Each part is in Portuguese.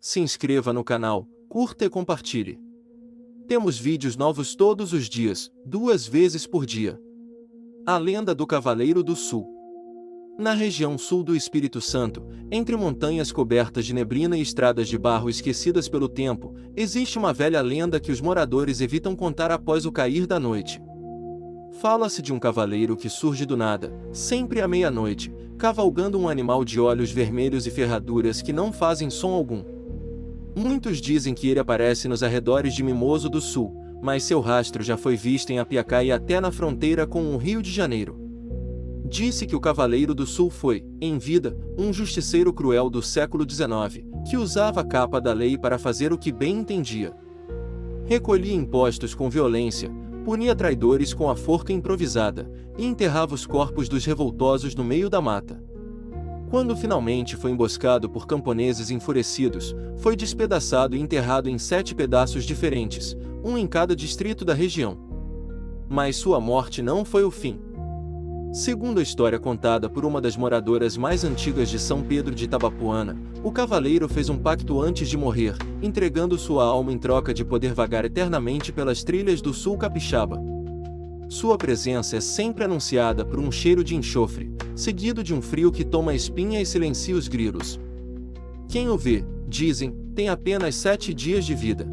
se inscreva no canal, curta e compartilhe. Temos vídeos novos todos os dias, 2 vezes por dia. A lenda do Cavaleiro do Sul. Na região sul do Espírito Santo, entre montanhas cobertas de neblina e estradas de barro esquecidas pelo tempo, existe uma velha lenda que os moradores evitam contar após o cair da noite. Fala-se de um cavaleiro que surge do nada, sempre à meia-noite, cavalgando um animal de olhos vermelhos e ferraduras que não fazem som algum. Muitos dizem que ele aparece nos arredores de Mimoso do Sul, mas seu rastro já foi visto em Apiacá e até na fronteira com o Rio de Janeiro. Disse que o Cavaleiro do Sul foi, em vida, um justiceiro cruel do século XIX, que usava a capa da lei para fazer o que bem entendia. Recolhia impostos com violência, punia traidores com a forca improvisada, e enterrava os corpos dos revoltosos no meio da mata. Quando finalmente foi emboscado por camponeses enfurecidos, foi despedaçado e enterrado em 7 pedaços diferentes, um em cada distrito da região. Mas sua morte não foi o fim. Segundo a história contada por uma das moradoras mais antigas de São Pedro de Itabapoana, o cavaleiro fez um pacto antes de morrer, entregando sua alma em troca de poder vagar eternamente pelas trilhas do sul capixaba. Sua presença é sempre anunciada por um cheiro de enxofre, seguido de um frio que toma a espinha e silencia os grilos. Quem o vê, dizem, tem apenas 7 dias de vida.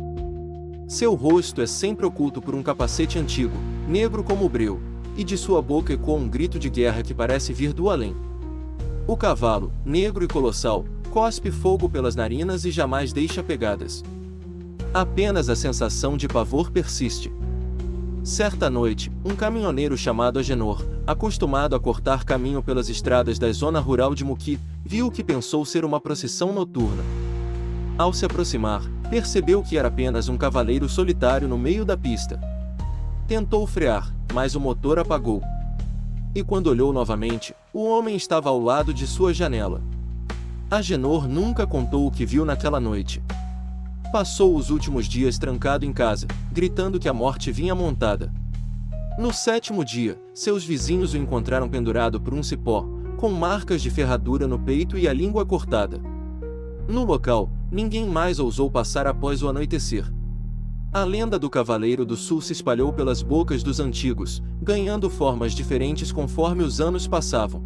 Seu rosto é sempre oculto por um capacete antigo, negro como o breu, e de sua boca ecoa um grito de guerra que parece vir do além. O cavalo, negro e colossal, cospe fogo pelas narinas e jamais deixa pegadas. Apenas a sensação de pavor persiste. Certa noite, um caminhoneiro chamado Agenor, acostumado a cortar caminho pelas estradas da zona rural de Muqui, viu o que pensou ser uma procissão noturna. Ao se aproximar, percebeu que era apenas um cavaleiro solitário no meio da pista. Tentou frear, mas o motor apagou. E quando olhou novamente, o homem estava ao lado de sua janela. Agenor nunca contou o que viu naquela noite. Passou os últimos dias trancado em casa, gritando que a morte vinha montada. No 7º dia, seus vizinhos o encontraram pendurado por um cipó, com marcas de ferradura no peito e a língua cortada. No local, ninguém mais ousou passar após o anoitecer. A lenda do Cavaleiro do Sul se espalhou pelas bocas dos antigos, ganhando formas diferentes conforme os anos passavam.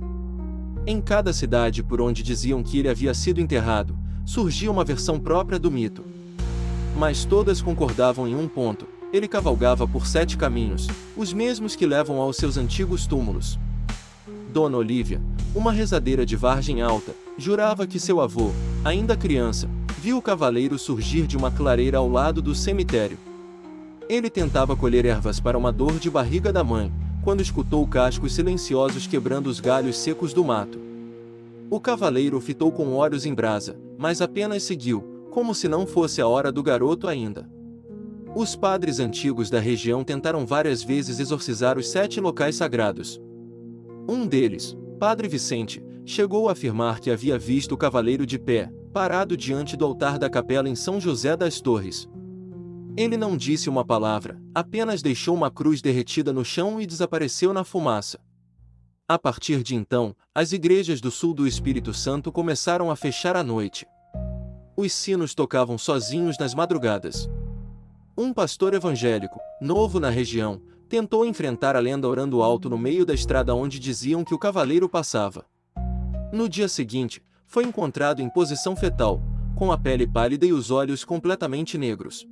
Em cada cidade por onde diziam que ele havia sido enterrado, surgia uma versão própria do mito. Mas todas concordavam em um ponto: ele cavalgava por 7 caminhos, os mesmos que levam aos seus antigos túmulos. Dona Olívia, uma rezadeira de Vargem Alta, jurava que seu avô, ainda criança, viu o cavaleiro surgir de uma clareira ao lado do cemitério. Ele tentava colher ervas para uma dor de barriga da mãe, quando escutou cascos silenciosos quebrando os galhos secos do mato. O cavaleiro o fitou com olhos em brasa, mas apenas seguiu, como se não fosse a hora do garoto ainda. Os padres antigos da região tentaram várias vezes exorcizar os 7 locais sagrados. Um deles, Padre Vicente, chegou a afirmar que havia visto o cavaleiro de pé, parado diante do altar da capela em São José das Torres. Ele não disse uma palavra, apenas deixou uma cruz derretida no chão e desapareceu na fumaça. A partir de então, as igrejas do sul do Espírito Santo começaram a fechar à noite. Os sinos tocavam sozinhos nas madrugadas. Um pastor evangélico, novo na região, tentou enfrentar a lenda orando alto no meio da estrada onde diziam que o cavaleiro passava. No dia seguinte, foi encontrado em posição fetal, com a pele pálida e os olhos completamente negros.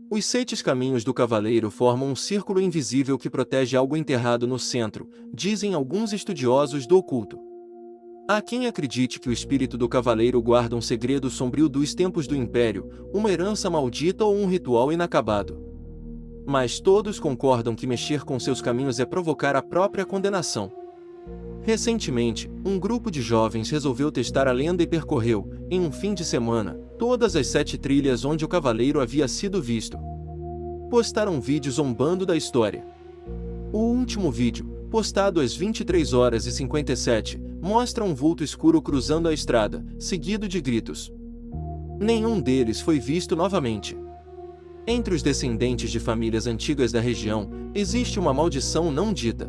Os 7 caminhos do cavaleiro formam um círculo invisível que protege algo enterrado no centro, dizem alguns estudiosos do oculto. Há quem acredite que o espírito do cavaleiro guarda um segredo sombrio dos tempos do Império, uma herança maldita ou um ritual inacabado. Mas todos concordam que mexer com seus caminhos é provocar a própria condenação. Recentemente, um grupo de jovens resolveu testar a lenda e percorreu, em um fim de semana, todas as 7 trilhas onde o cavaleiro havia sido visto. Postaram vídeos zombando da história. O último vídeo, postado às 23h57, mostra um vulto escuro cruzando a estrada, seguido de gritos. Nenhum deles foi visto novamente. Entre os descendentes de famílias antigas da região, existe uma maldição não dita.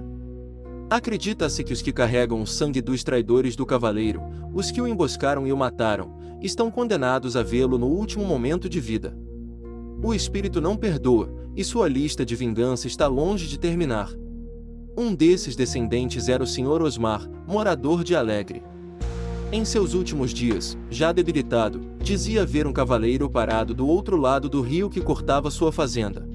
Acredita-se que os que carregam o sangue dos traidores do cavaleiro, os que o emboscaram e o mataram, estão condenados a vê-lo no último momento de vida. O espírito não perdoa, e sua lista de vingança está longe de terminar. Um desses descendentes era o Sr. Osmar, morador de Alegre. Em seus últimos dias, já debilitado, dizia ver um cavaleiro parado do outro lado do rio que cortava sua fazenda.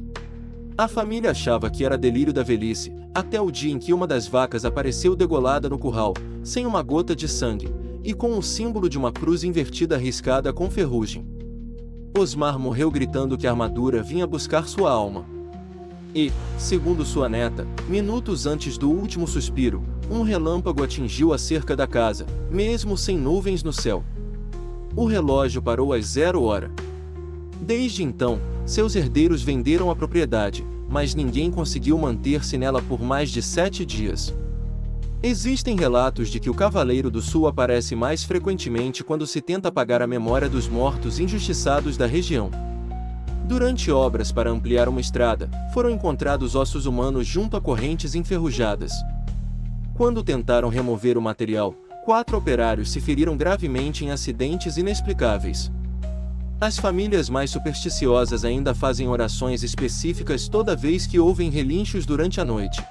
A família achava que era delírio da velhice, até o dia em que uma das vacas apareceu degolada no curral, sem uma gota de sangue, e com o símbolo de uma cruz invertida riscada com ferrugem. Osmar morreu gritando que a armadura vinha buscar sua alma. E, segundo sua neta, minutos antes do último suspiro, um relâmpago atingiu a cerca da casa, mesmo sem nuvens no céu. O relógio parou às 0 horas. Desde então, seus herdeiros venderam a propriedade, mas ninguém conseguiu manter-se nela por mais de 7 dias. Existem relatos de que o Cavaleiro do Sul aparece mais frequentemente quando se tenta apagar a memória dos mortos injustiçados da região. Durante obras para ampliar uma estrada, foram encontrados ossos humanos junto a correntes enferrujadas. Quando tentaram remover o material, 4 operários se feriram gravemente em acidentes inexplicáveis. As famílias mais supersticiosas ainda fazem orações específicas toda vez que ouvem relinchos durante a noite.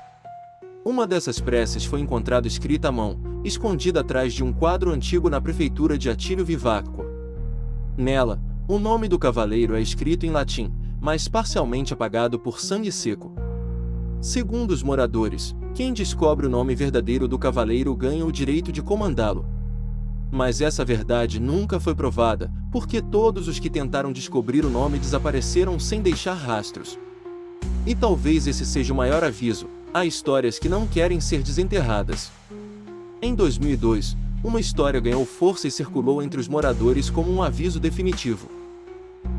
Uma dessas preces foi encontrada escrita à mão, escondida atrás de um quadro antigo na prefeitura de Atílio Viváqua. Nela, o nome do cavaleiro é escrito em latim, mas parcialmente apagado por sangue seco. Segundo os moradores, quem descobre o nome verdadeiro do cavaleiro ganha o direito de comandá-lo. Mas essa verdade nunca foi provada, porque todos os que tentaram descobrir o nome desapareceram sem deixar rastros. E talvez esse seja o maior aviso: há histórias que não querem ser desenterradas. Em 2002, uma história ganhou força e circulou entre os moradores como um aviso definitivo.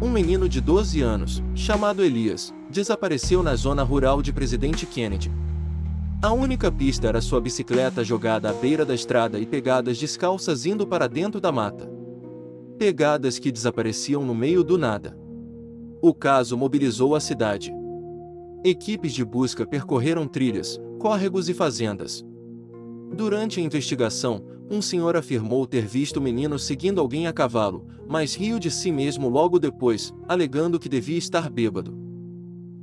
Um menino de 12 anos, chamado Elias, desapareceu na zona rural de Presidente Kennedy. A única pista era sua bicicleta jogada à beira da estrada e pegadas descalças indo para dentro da mata. Pegadas que desapareciam no meio do nada. O caso mobilizou a cidade. Equipes de busca percorreram trilhas, córregos e fazendas. Durante a investigação, um senhor afirmou ter visto o menino seguindo alguém a cavalo, mas riu de si mesmo logo depois, alegando que devia estar bêbado.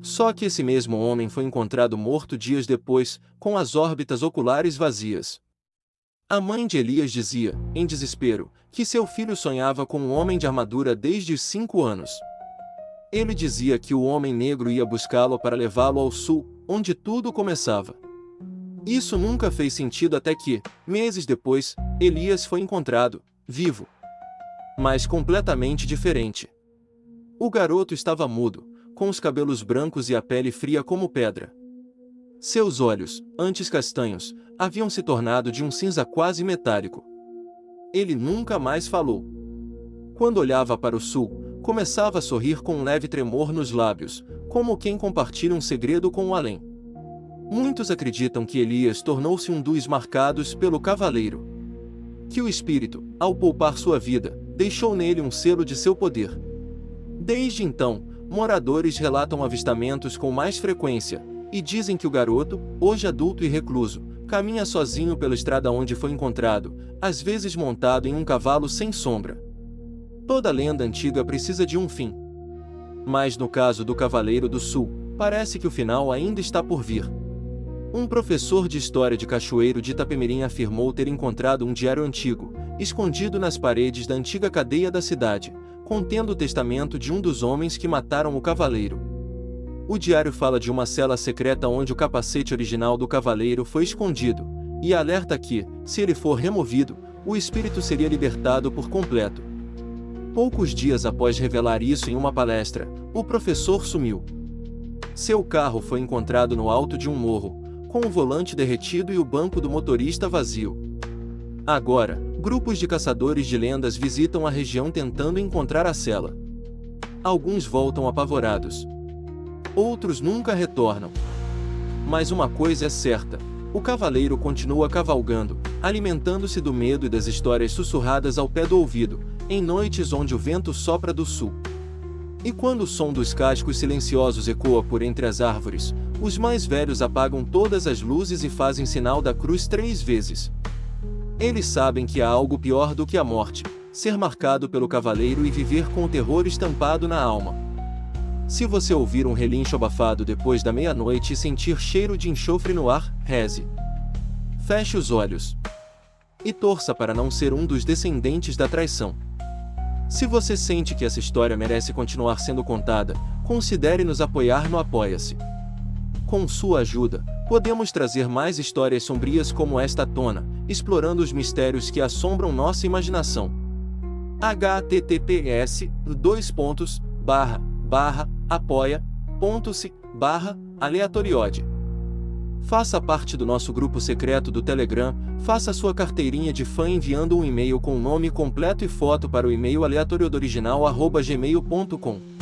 Só que esse mesmo homem foi encontrado morto dias depois, com as órbitas oculares vazias. A mãe de Elias dizia, em desespero, que seu filho sonhava com um homem de armadura desde os 5 anos. Ele dizia que o homem negro ia buscá-lo para levá-lo ao sul, onde tudo começava. Isso nunca fez sentido até que, meses depois, Elias foi encontrado, vivo. Mas completamente diferente. O garoto estava mudo, com os cabelos brancos e a pele fria como pedra. Seus olhos, antes castanhos, haviam se tornado de um cinza quase metálico. Ele nunca mais falou. Quando olhava para o sul, começava a sorrir com um leve tremor nos lábios, como quem compartilha um segredo com o além. Muitos acreditam que Elias tornou-se um dos marcados pelo cavaleiro. Que o espírito, ao poupar sua vida, deixou nele um selo de seu poder. Desde então, moradores relatam avistamentos com mais frequência, e dizem que o garoto, hoje adulto e recluso, caminha sozinho pela estrada onde foi encontrado, às vezes montado em um cavalo sem sombra. Toda lenda antiga precisa de um fim. Mas no caso do Cavaleiro do Sul, parece que o final ainda está por vir. Um professor de história de Cachoeiro de Itapemirim afirmou ter encontrado um diário antigo, escondido nas paredes da antiga cadeia da cidade, contendo o testamento de um dos homens que mataram o cavaleiro. O diário fala de uma cela secreta onde o capacete original do cavaleiro foi escondido, e alerta que, se ele for removido, o espírito seria libertado por completo. Poucos dias após revelar isso em uma palestra, o professor sumiu. Seu carro foi encontrado no alto de um morro, com o volante derretido e o banco do motorista vazio. Agora, grupos de caçadores de lendas visitam a região tentando encontrar a cela. Alguns voltam apavorados. Outros nunca retornam. Mas uma coisa é certa: o cavaleiro continua cavalgando, alimentando-se do medo e das histórias sussurradas ao pé do ouvido, em noites onde o vento sopra do sul. E quando o som dos cascos silenciosos ecoa por entre as árvores, os mais velhos apagam todas as luzes e fazem sinal da cruz 3 vezes. Eles sabem que há algo pior do que a morte, ser marcado pelo cavaleiro e viver com o terror estampado na alma. Se você ouvir um relincho abafado depois da meia-noite e sentir cheiro de enxofre no ar, reze. Feche os olhos. E torça para não ser um dos descendentes da traição. Se você sente que essa história merece continuar sendo contada, considere nos apoiar no Apoia-se. Com sua ajuda, podemos trazer mais histórias sombrias como esta à tona, explorando os mistérios que assombram nossa imaginação. https://apoia.se/aleatoriode. Faça parte do nosso grupo secreto do Telegram, faça sua carteirinha de fã enviando um e-mail com o nome completo e foto para o e-mail aleatoriodoriginal@gmail.com.